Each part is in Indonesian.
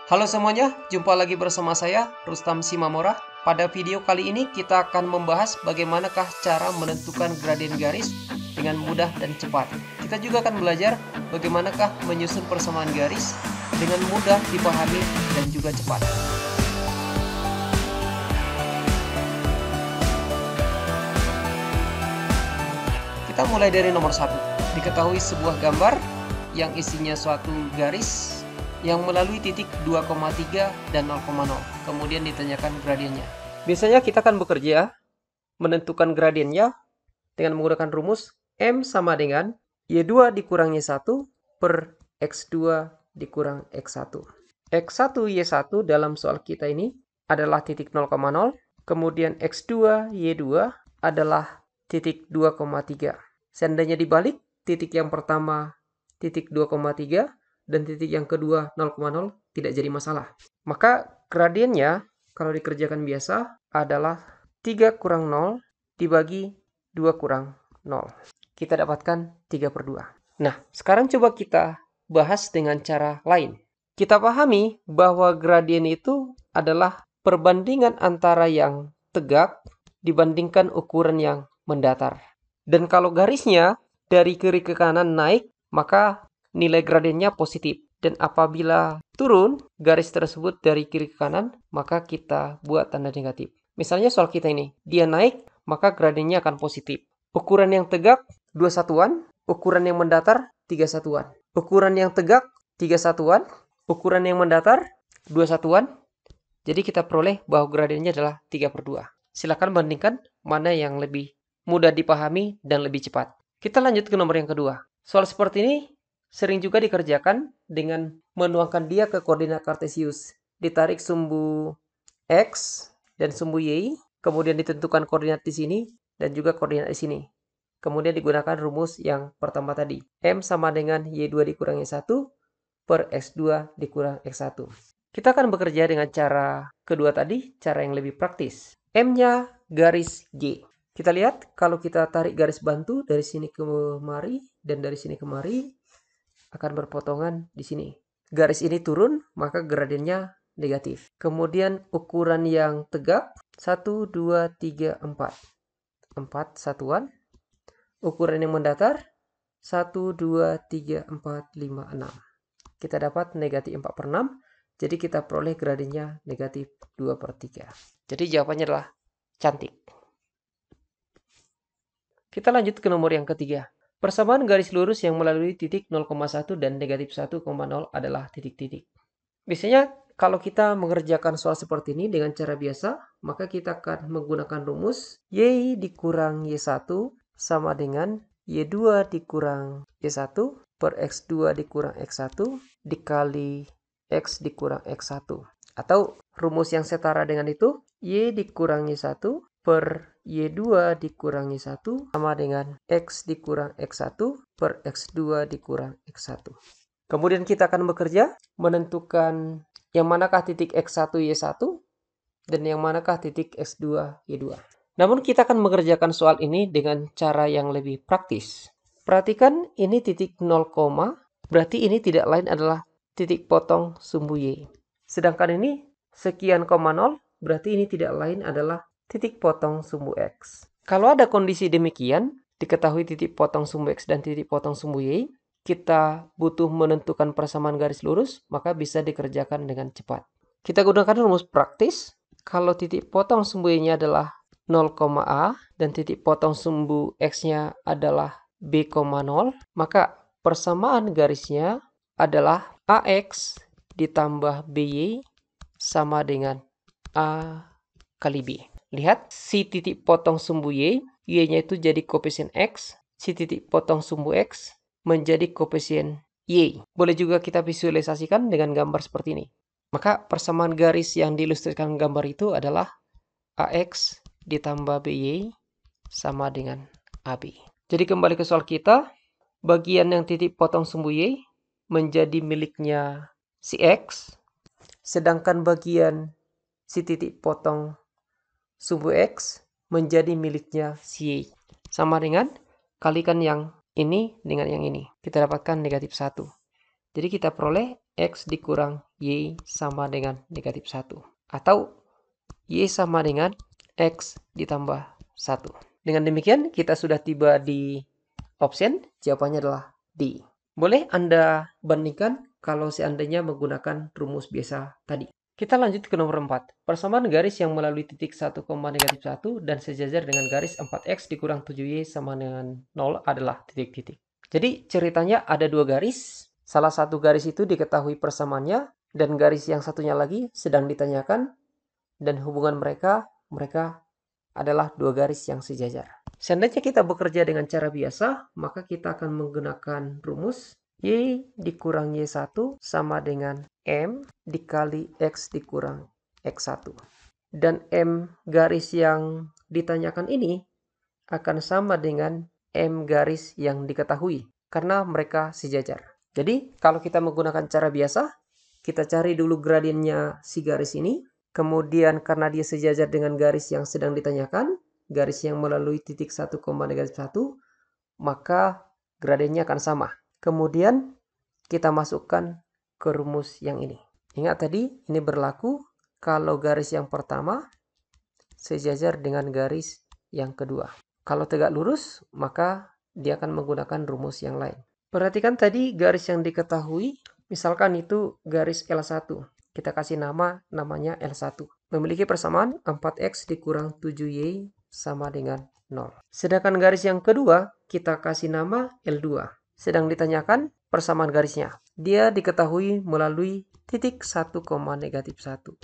Halo semuanya, jumpa lagi bersama saya, Rustam Simamora. Pada video kali ini kita akan membahas bagaimanakah cara menentukan gradien garis dengan mudah dan cepat. Kita juga akan belajar bagaimanakah menyusun persamaan garis dengan mudah dipahami dan juga cepat. Kita mulai dari nomor 1. Diketahui sebuah gambar yang isinya suatu garis yang melalui titik 2,3 dan 0,0. Kemudian ditanyakan gradiennya. Biasanya kita akan bekerja menentukan gradiennya dengan menggunakan rumus M sama dengan Y2 dikurangi 1 per X2 dikurang X1. X1 Y1 dalam soal kita ini adalah titik 0,0. Kemudian X2 Y2 adalah titik 2,3. Seandainya dibalik, titik yang pertama titik 2,3 dan titik yang kedua 0,0 tidak jadi masalah. Maka gradiennya kalau dikerjakan biasa adalah 3 kurang 0 dibagi 2 kurang 0. Kita dapatkan 3/2. Nah, sekarang coba kita bahas dengan cara lain. Kita pahami bahwa gradien itu adalah perbandingan antara yang tegak dibandingkan ukuran yang mendatar. Dan kalau garisnya dari kiri ke kanan naik, maka nilai gradiennya positif. Dan apabila turun garis tersebut dari kiri ke kanan, maka kita buat tanda negatif. Misalnya soal kita ini, dia naik, maka gradiennya akan positif. Ukuran yang tegak 2 satuan, ukuran yang mendatar 3 satuan. Ukuran yang tegak 3 satuan, ukuran yang mendatar 2 satuan. Jadi kita peroleh bahwa gradiennya adalah 3/2. Silakan bandingkan mana yang lebih mudah dipahami dan lebih cepat. Kita lanjut ke nomor yang kedua. Soal seperti ini sering juga dikerjakan dengan menuangkan dia ke koordinat kartesius. Ditarik sumbu X dan sumbu Y, kemudian ditentukan koordinat di sini dan juga koordinat di sini. Kemudian digunakan rumus yang pertama tadi. M sama dengan Y2 dikurangi 1 per X2 dikurang X1. Kita akan bekerja dengan cara kedua tadi, cara yang lebih praktis. M-nya garis G. Kita lihat kalau kita tarik garis bantu dari sini ke kemari dan dari sini kemari, akan berpotongan di sini. Garis ini turun, maka gradiennya negatif. Kemudian ukuran yang tegak 1, 2, 3, 4. 4 satuan. Ukuran yang mendatar 1, 2, 3, 4, 5, 6. Kita dapat negatif 4/6. Jadi kita peroleh gradiennya negatif 2/3. Jadi jawabannya adalah cantik. Kita lanjut ke nomor yang ketiga. Persamaan garis lurus yang melalui titik 0,1 dan negatif 1,0 adalah titik-titik. Biasanya kalau kita mengerjakan soal seperti ini dengan cara biasa, maka kita akan menggunakan rumus Y dikurang Y1 sama dengan Y2 dikurang Y1 per X2 dikurang X1 dikali X dikurang X1. Atau rumus yang setara dengan itu, Y dikurang Y1 per Y2 dikurangi 1 sama dengan X dikurang X1 per X2 dikurang X1. Kemudian kita akan bekerja menentukan yang manakah titik X1 Y1 dan yang manakah titik X2 Y2. Namun kita akan mengerjakan soal ini dengan cara yang lebih praktis. Perhatikan ini titik 0, berarti ini tidak lain adalah titik potong sumbu Y. Sedangkan ini sekian, 0, berarti ini tidak lain adalah titik potong sumbu X. Kalau ada kondisi demikian, diketahui titik potong sumbu X dan titik potong sumbu Y, kita butuh menentukan persamaan garis lurus, maka bisa dikerjakan dengan cepat. Kita gunakan rumus praktis. Kalau titik potong sumbu Y-nya adalah 0,A dan titik potong sumbu X-nya adalah B,0, maka persamaan garisnya adalah AX ditambah BY sama dengan A kali B. Lihat, si titik potong sumbu Y, Y-nya itu jadi koefisien X, si titik potong sumbu X menjadi koefisien Y. Boleh juga kita visualisasikan dengan gambar seperti ini. Maka persamaan garis yang diilustrasikan gambar itu adalah AX ditambah BY sama dengan AB. Jadi kembali ke soal kita, bagian yang titik potong sumbu Y menjadi miliknya si X, sedangkan bagian si titik potong sumbu X menjadi miliknya si Y. Sama dengan kalikan yang ini dengan yang ini. Kita dapatkan negatif 1. Jadi kita peroleh X dikurang Y sama dengan negatif 1. Atau Y sama dengan X ditambah 1. Dengan demikian kita sudah tiba di option, jawabannya adalah D. Boleh Anda bandingkan kalau seandainya menggunakan rumus biasa tadi. Kita lanjut ke nomor 4. Persamaan garis yang melalui titik 1, negatif 1 dan sejajar dengan garis 4x dikurang 7y sama dengan 0 adalah titik-titik. Jadi ceritanya ada dua garis. Salah satu garis itu diketahui persamaannya dan garis yang satunya lagi sedang ditanyakan dan hubungan mereka adalah dua garis yang sejajar. Seandainya kita bekerja dengan cara biasa, maka kita akan menggunakan rumus Y dikurang Y1 sama dengan M dikali X dikurang X1. Dan M garis yang ditanyakan ini akan sama dengan M garis yang diketahui, karena mereka sejajar. Jadi, kalau kita menggunakan cara biasa, kita cari dulu gradiennya si garis ini, kemudian karena dia sejajar dengan garis yang sedang ditanyakan, garis yang melalui titik 1, negatif 1, maka gradiennya akan sama. Kemudian kita masukkan ke rumus yang ini. Ingat tadi, ini berlaku kalau garis yang pertama sejajar dengan garis yang kedua. Kalau tegak lurus, maka dia akan menggunakan rumus yang lain. Perhatikan tadi garis yang diketahui, misalkan itu garis L1. Kita kasih namanya L1. Memiliki persamaan 4x dikurang 7y sama dengan 0. Sedangkan garis yang kedua, kita kasih nama L2. Sedang ditanyakan persamaan garisnya. Dia diketahui melalui titik 1, negatif 1.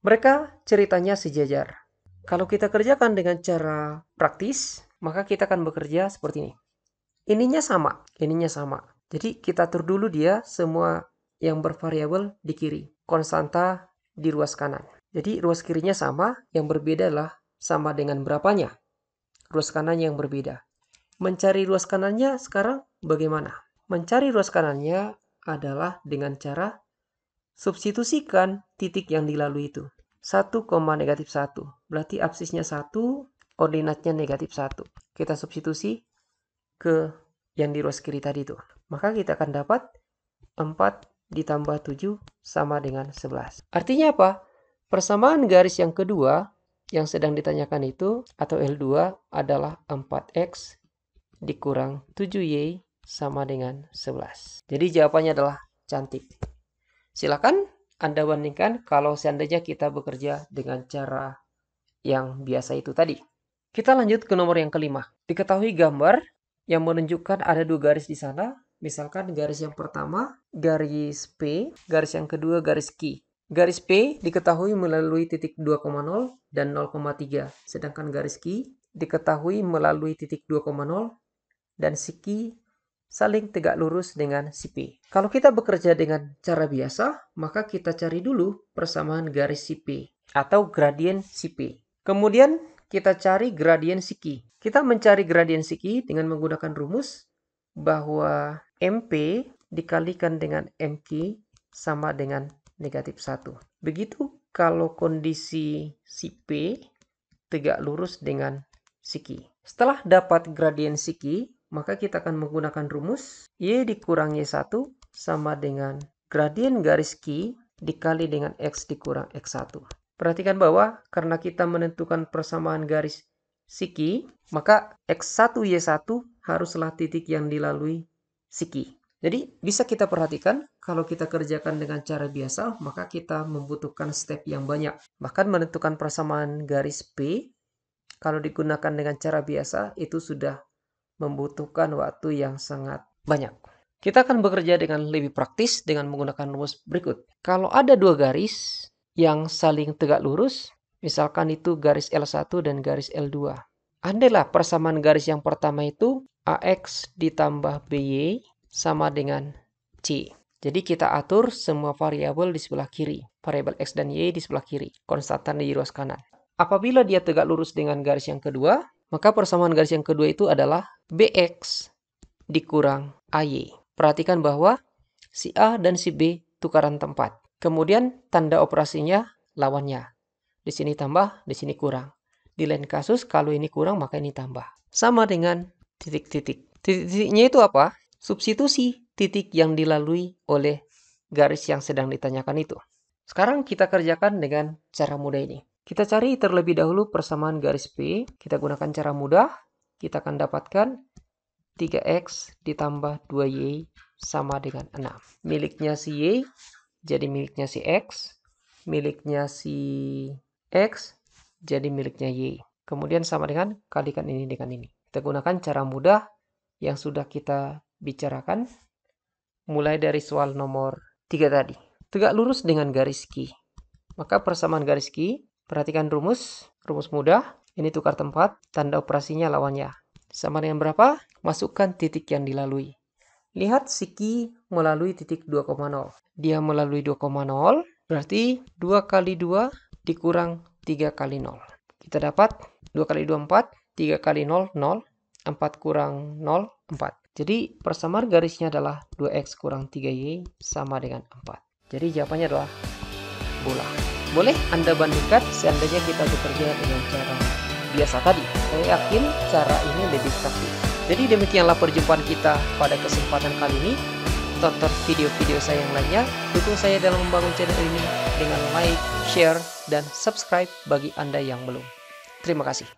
Mereka ceritanya sejajar. Kalau kita kerjakan dengan cara praktis, maka kita akan bekerja seperti ini. Ininya sama. Jadi kita atur dulu dia semua yang bervariabel di kiri. Konstanta di ruas kanan. Jadi ruas kirinya sama, yang berbeda adalah sama dengan berapanya. Ruas kanannya yang berbeda. Mencari ruas kanannya sekarang bagaimana? Mencari ruas kanannya adalah dengan cara substitusikan titik yang dilalui itu. 1, negatif 1. Berarti absisnya 1, ordinatnya negatif 1. Kita substitusi ke yang di ruas kiri tadi itu. Maka kita akan dapat 4 ditambah 7 sama dengan 11. Artinya apa? Persamaan garis yang kedua yang sedang ditanyakan itu, atau L2, adalah 4x dikurang 7y sama dengan 11. Jadi jawabannya adalah cantik. Silakan Anda bandingkan kalau seandainya kita bekerja dengan cara yang biasa itu tadi. Kita lanjut ke nomor yang kelima. Diketahui gambar yang menunjukkan ada dua garis di sana. Misalkan garis yang pertama, garis P, garis yang kedua, garis Q. Garis P diketahui melalui titik 2,0 dan 0,3. Sedangkan garis Q diketahui melalui titik 2,0 dan si Q saling tegak lurus dengan si P. Kalau kita bekerja dengan cara biasa, maka kita cari dulu persamaan garis si P atau gradien si P. Kemudian kita cari gradien si Q. Kita mencari gradien si Q dengan menggunakan rumus bahwa MP dikalikan dengan MQ sama dengan negatif 1. Begitu kalau kondisi si P tegak lurus dengan si Q. Setelah dapat gradien si Q, maka kita akan menggunakan rumus Y dikurang Y1 sama dengan gradien garis Q dikali dengan X dikurang X1. Perhatikan bahwa karena kita menentukan persamaan garis si Q, maka X1 Y1 haruslah titik yang dilalui si Q. Jadi bisa kita perhatikan kalau kita kerjakan dengan cara biasa, maka kita membutuhkan step yang banyak. Bahkan menentukan persamaan garis P, kalau digunakan dengan cara biasa, itu sudah membutuhkan waktu yang sangat banyak. Kita akan bekerja dengan lebih praktis dengan menggunakan rumus berikut. Kalau ada dua garis yang saling tegak lurus, misalkan itu garis L1 dan garis L2. Andailah persamaan garis yang pertama itu AX ditambah BY sama dengan C. Jadi kita atur semua variabel di sebelah kiri. Variabel X dan Y di sebelah kiri. Konstanta di ruas kanan. Apabila dia tegak lurus dengan garis yang kedua, maka persamaan garis yang kedua itu adalah BX dikurang AY. Perhatikan bahwa si A dan si B tukaran tempat. Kemudian tanda operasinya lawannya. Di sini tambah, di sini kurang. Di lain kasus, kalau ini kurang, maka ini tambah. Sama dengan titik-titik. Titik-titiknya itu apa? Substitusi titik yang dilalui oleh garis yang sedang ditanyakan itu. Sekarang kita kerjakan dengan cara mudah ini. Kita cari terlebih dahulu persamaan garis P. Kita gunakan cara mudah. Kita akan dapatkan 3X ditambah 2Y sama dengan 6. Miliknya si Y jadi miliknya si X. Miliknya si X jadi miliknya Y. Kemudian sama dengan kalikan ini dengan ini. Kita gunakan cara mudah yang sudah kita bicarakan mulai dari soal nomor 3 tadi. Tegak lurus dengan garis Q. Maka persamaan garis Q, perhatikan rumus mudah. Ini tukar tempat, tanda operasinya lawannya. Sama dengan berapa? Masukkan titik yang dilalui. Lihat si Q melalui titik 2,0. Dia melalui 2,0, berarti 2 kali 2 dikurang 3 kali 0. Kita dapat 2 kali 2, 4. 3 kali 0, 0. 4 kurang 0, 4. Jadi persamaan garisnya adalah 2X kurang 3Y sama dengan 4. Jadi jawabannya adalah bola. Boleh Anda bandingkan seandainya kita bekerja dengan cara biasa tadi. Saya yakin cara ini lebih praktis. Jadi demikianlah perjumpaan kita pada kesempatan kali ini. Tonton video-video saya yang lainnya. Dukung saya dalam membangun channel ini dengan like, share, dan subscribe bagi Anda yang belum. Terima kasih.